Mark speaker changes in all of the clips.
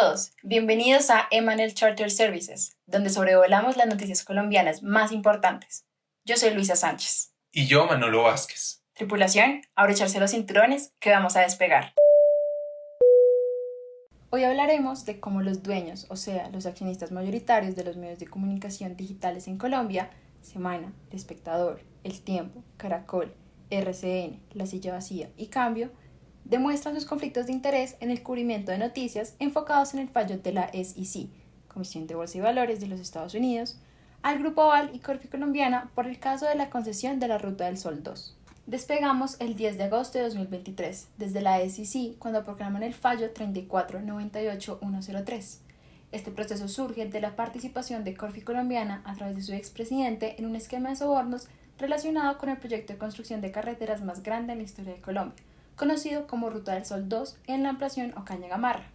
Speaker 1: todos, bienvenidos a Emanuel Charter Services, donde sobrevolamos las noticias colombianas más importantes. Yo soy Luisa Sánchez.
Speaker 2: Y yo, Manolo Vázquez.
Speaker 1: Tripulación, abrocharse los cinturones que vamos a despegar. Hoy hablaremos de cómo los dueños, o sea, los accionistas mayoritarios de los medios de comunicación digitales en Colombia, Semana, El Espectador, El Tiempo, Caracol, RCN, La Silla Vacía y Cambio, demuestran sus conflictos de interés en el cubrimiento de noticias enfocados en el fallo de la SEC, Comisión de Bolsa y Valores de los Estados Unidos, al Grupo Aval y Corfi Colombiana por el caso de la concesión de la Ruta del Sol 2. Despegamos el 10 de agosto de 2023 desde la SEC cuando proclaman el fallo 3498103. Este proceso surge de la participación de Corfi Colombiana a través de su expresidente en un esquema de sobornos relacionado con el proyecto de construcción de carreteras más grande en la historia de Colombia, conocido como Ruta del Sol 2 en la ampliación Ocaña Gamarra.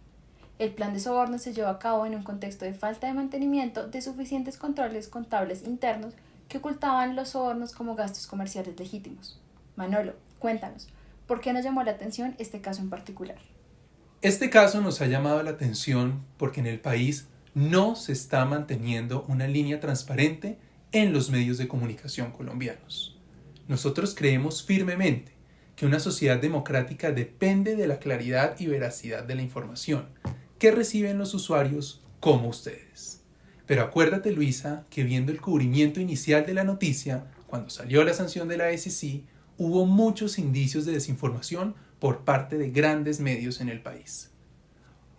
Speaker 1: El plan de soborno se llevó a cabo en un contexto de falta de mantenimiento de suficientes controles contables internos que ocultaban los sobornos como gastos comerciales legítimos. Manolo, cuéntanos, ¿por qué nos llamó la atención este caso en particular?
Speaker 2: Este caso nos ha llamado la atención porque en el país no se está manteniendo una línea transparente en los medios de comunicación colombianos. Nosotros creemos firmemente que una sociedad democrática depende de la claridad y veracidad de la información que reciben los usuarios como ustedes. Pero acuérdate, Luisa, que viendo el cubrimiento inicial de la noticia, cuando salió la sanción de la SEC, hubo muchos indicios de desinformación por parte de grandes medios en el país.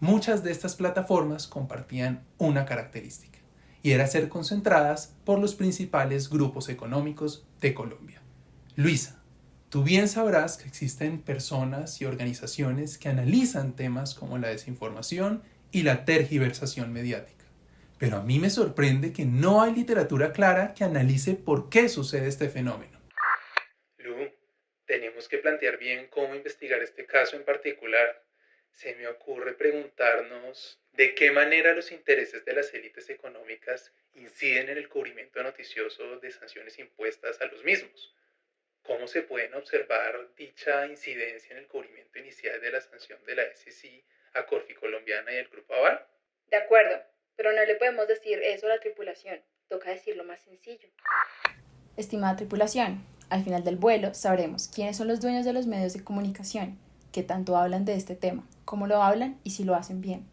Speaker 2: Muchas de estas plataformas compartían una característica, y era ser concentradas por los principales grupos económicos de Colombia. Luisa, tú bien sabrás que existen personas y organizaciones que analizan temas como la desinformación y la tergiversación mediática. Pero a mí me sorprende que no hay literatura clara que analice por qué sucede este fenómeno. Lu, tenemos que plantear bien cómo investigar este caso en particular. Se me ocurre preguntarnos de qué manera los intereses de las élites económicas inciden en el cubrimiento noticioso de sanciones impuestas a los mismos. ¿Cómo se pueden observar dicha incidencia en el cubrimiento inicial de la sanción de la SEC a Corfi Colombiana y el Grupo Aval?
Speaker 1: De acuerdo, pero no le podemos decir eso a la tripulación, toca decirlo más sencillo. Estimada tripulación, al final del vuelo sabremos quiénes son los dueños de los medios de comunicación, qué tanto hablan de este tema, cómo lo hablan y si lo hacen bien,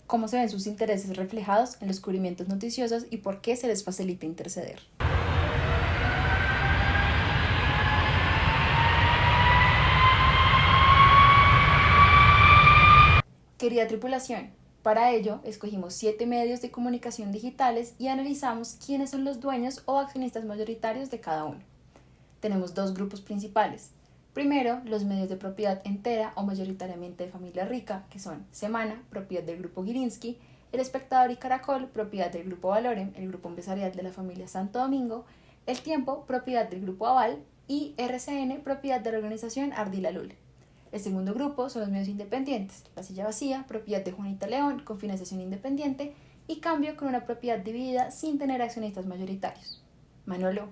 Speaker 1: cómo se ven sus intereses reflejados en los cubrimientos noticiosos y por qué se les facilita interceder. Querida tripulación, para ello escogimos 7 medios de comunicación digitales y analizamos quiénes son los dueños o accionistas mayoritarios de cada uno. Tenemos 2 grupos principales. Primero, los medios de propiedad entera o mayoritariamente de familia rica, que son Semana, propiedad del Grupo Gilinski, El Espectador y Caracol, propiedad del Grupo Valorem, el grupo empresarial de la familia Santo Domingo, El Tiempo, propiedad del Grupo Aval y RCN, propiedad de la organización Ardila Lule. El segundo grupo son los medios independientes, La Silla Vacía, propiedad de Juanita León, con financiación independiente, y Cambio, con una propiedad dividida sin tener accionistas mayoritarios. Manolo,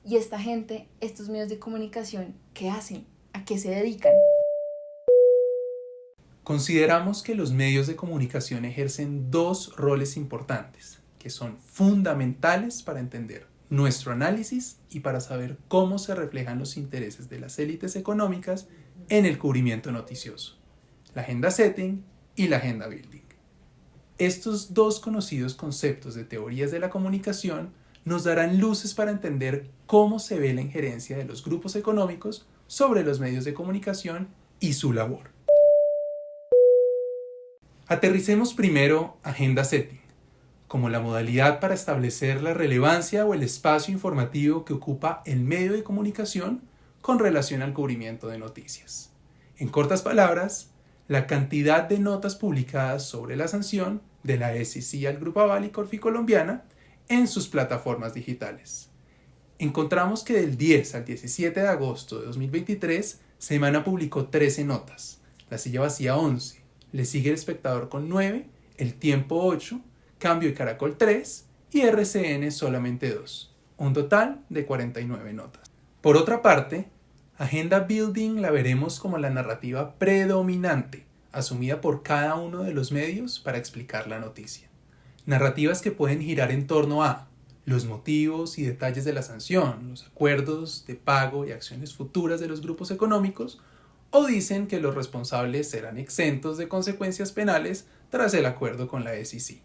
Speaker 1: ¿y esta gente, estos medios de comunicación, qué hacen? ¿A qué se dedican?
Speaker 2: Consideramos que los medios de comunicación ejercen 2 roles importantes, que son fundamentales para entender nuestro análisis y para saber cómo se reflejan los intereses de las élites económicas en el cubrimiento noticioso, la agenda setting y la agenda building. Estos 2 conocidos conceptos de teorías de la comunicación nos darán luces para entender cómo se ve la injerencia de los grupos económicos sobre los medios de comunicación y su labor. Aterricemos primero agenda setting, como la modalidad para establecer la relevancia o el espacio informativo que ocupa el medio de comunicación con relación al cubrimiento de noticias. En cortas palabras, la cantidad de notas publicadas sobre la sanción de la SEC al Grupo Aval y Corfi Colombiana en sus plataformas digitales. Encontramos que del 10 al 17 de agosto de 2023, Semana publicó 13 notas, La Silla Vacía 11, le sigue El Espectador con 9, El Tiempo 8, Cambio y Caracol 3 y RCN solamente 2, un total de 49 notas. Por otra parte, agenda building la veremos como la narrativa predominante asumida por cada uno de los medios para explicar la noticia. Narrativas que pueden girar en torno a los motivos y detalles de la sanción, los acuerdos de pago y acciones futuras de los grupos económicos, o dicen que los responsables serán exentos de consecuencias penales tras el acuerdo con la SEC.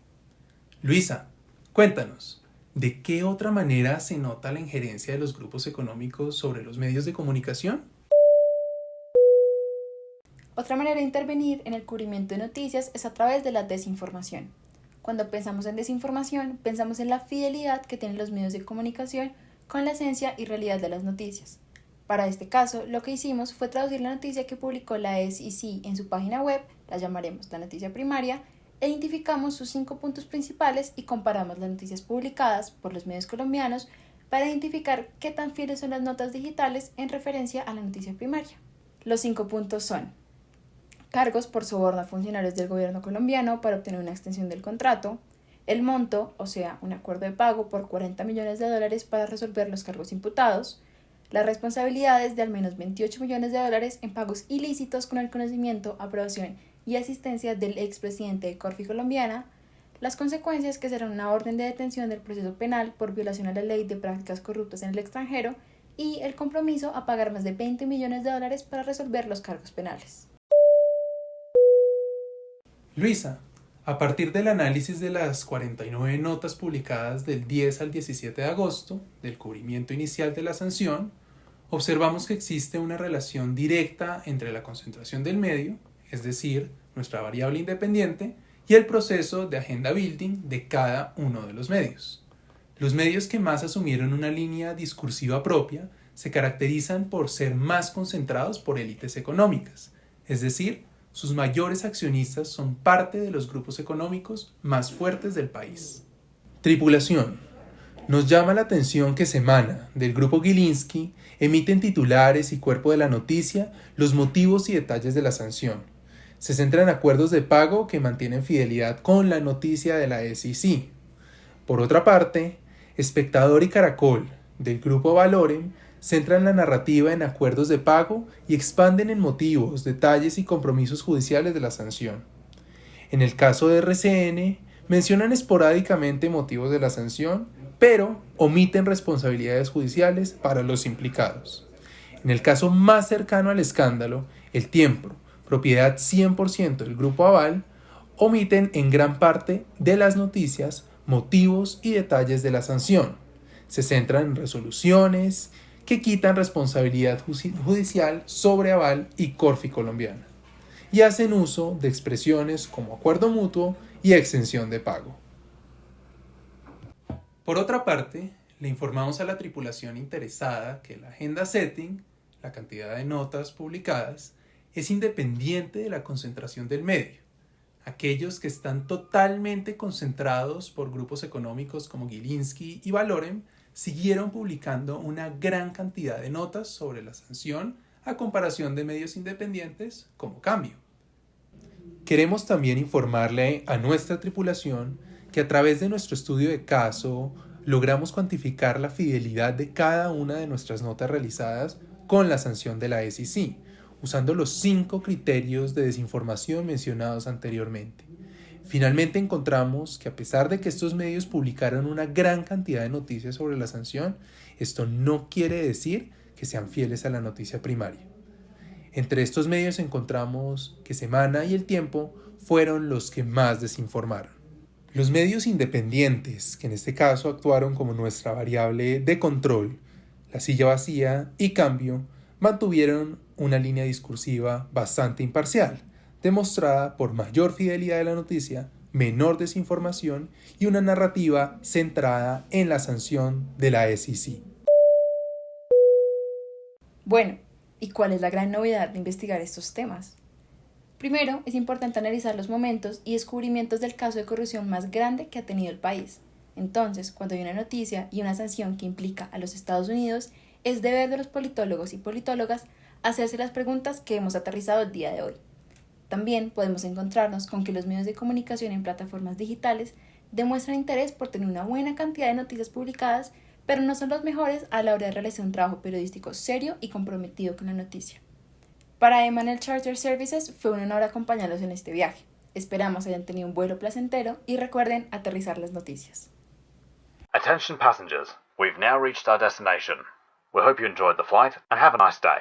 Speaker 2: Luisa, cuéntanos, ¿de qué otra manera se nota la injerencia de los grupos económicos sobre los medios de comunicación?
Speaker 1: Otra manera de intervenir en el cubrimiento de noticias es a través de la desinformación. Cuando pensamos en desinformación, pensamos en la fidelidad que tienen los medios de comunicación con la esencia y realidad de las noticias. Para este caso, lo que hicimos fue traducir la noticia que publicó la SEC en su página web, la llamaremos la noticia primaria, e identificamos sus 5 puntos principales y comparamos las noticias publicadas por los medios colombianos para identificar qué tan fieles son las notas digitales en referencia a la noticia primaria. Los 5 puntos son: cargos por soborno a funcionarios del gobierno colombiano para obtener una extensión del contrato, el monto, o sea, un acuerdo de pago por $40 millones para resolver los cargos imputados, las responsabilidades de al menos $28 millones en pagos ilícitos con el conocimiento, aprobación y asistencia del expresidente de Corfi Colombiana, las consecuencias que serán una orden de detención del proceso penal por violación a la ley de prácticas corruptas en el extranjero y el compromiso a pagar más de $20 millones para resolver los cargos penales.
Speaker 2: Luisa, a partir del análisis de las 49 notas publicadas del 10 al 17 de agosto, del cubrimiento inicial de la sanción, observamos que existe una relación directa entre la concentración del medio, es decir, nuestra variable independiente, y el proceso de agenda building de cada uno de los medios. Los medios que más asumieron una línea discursiva propia se caracterizan por ser más concentrados por élites económicas, es decir, sus mayores accionistas son parte de los grupos económicos más fuertes del país. Tripulación. Nos llama la atención que Semana, del grupo Gilinski, emiten titulares y cuerpo de la noticia los motivos y detalles de la sanción. Se centra en acuerdos de pago que mantienen fidelidad con la noticia de la SEC. Por otra parte, Espectador y Caracol, del grupo Valorem, centran la narrativa en acuerdos de pago y expanden en motivos, detalles y compromisos judiciales de la sanción. En el caso de RCN, mencionan esporádicamente motivos de la sanción, pero omiten responsabilidades judiciales para los implicados. En el caso más cercano al escándalo, El Tiempo, propiedad 100% del Grupo Aval, omiten en gran parte de las noticias motivos y detalles de la sanción. Se centran en resoluciones que quitan responsabilidad judicial sobre Aval y Corfi Colombiana, y hacen uso de expresiones como acuerdo mutuo y exención de pago. Por otra parte, le informamos a la tripulación interesada que la agenda setting, la cantidad de notas publicadas, es independiente de la concentración del medio. Aquellos que están totalmente concentrados por grupos económicos como Gilinski y Valorem siguieron publicando una gran cantidad de notas sobre la sanción a comparación de medios independientes como Cambio. Queremos también informarle a nuestra tripulación que a través de nuestro estudio de caso logramos cuantificar la fidelidad de cada una de nuestras notas realizadas con la sanción de la SEC, usando los 5 criterios de desinformación mencionados anteriormente. Finalmente encontramos que a pesar de que estos medios publicaron una gran cantidad de noticias sobre la sanción, esto no quiere decir que sean fieles a la noticia primaria. Entre estos medios encontramos que Semana y El Tiempo fueron los que más desinformaron. Los medios independientes, que en este caso actuaron como nuestra variable de control, La Silla Vacía y Cambio, mantuvieron una línea discursiva bastante imparcial, demostrada por mayor fidelidad de la noticia, menor desinformación y una narrativa centrada en la sanción de la SEC.
Speaker 1: Bueno, ¿y cuál es la gran novedad de investigar estos temas? Primero, es importante analizar los momentos y descubrimientos del caso de corrupción más grande que ha tenido el país. Entonces, cuando hay una noticia y una sanción que implica a los Estados Unidos, es deber de los politólogos y politólogas hacerse las preguntas que hemos aterrizado el día de hoy. También podemos encontrarnos con que los medios de comunicación en plataformas digitales demuestran interés por tener una buena cantidad de noticias publicadas, pero no son los mejores a la hora de realizar un trabajo periodístico serio y comprometido con la noticia. Para Emanuel Charter Services fue un honor acompañarlos en este viaje. Esperamos hayan tenido un vuelo placentero y recuerden aterrizar las noticias.
Speaker 3: Attention passengers, we've now reached our destination. We hope you enjoyed the flight and have a nice day.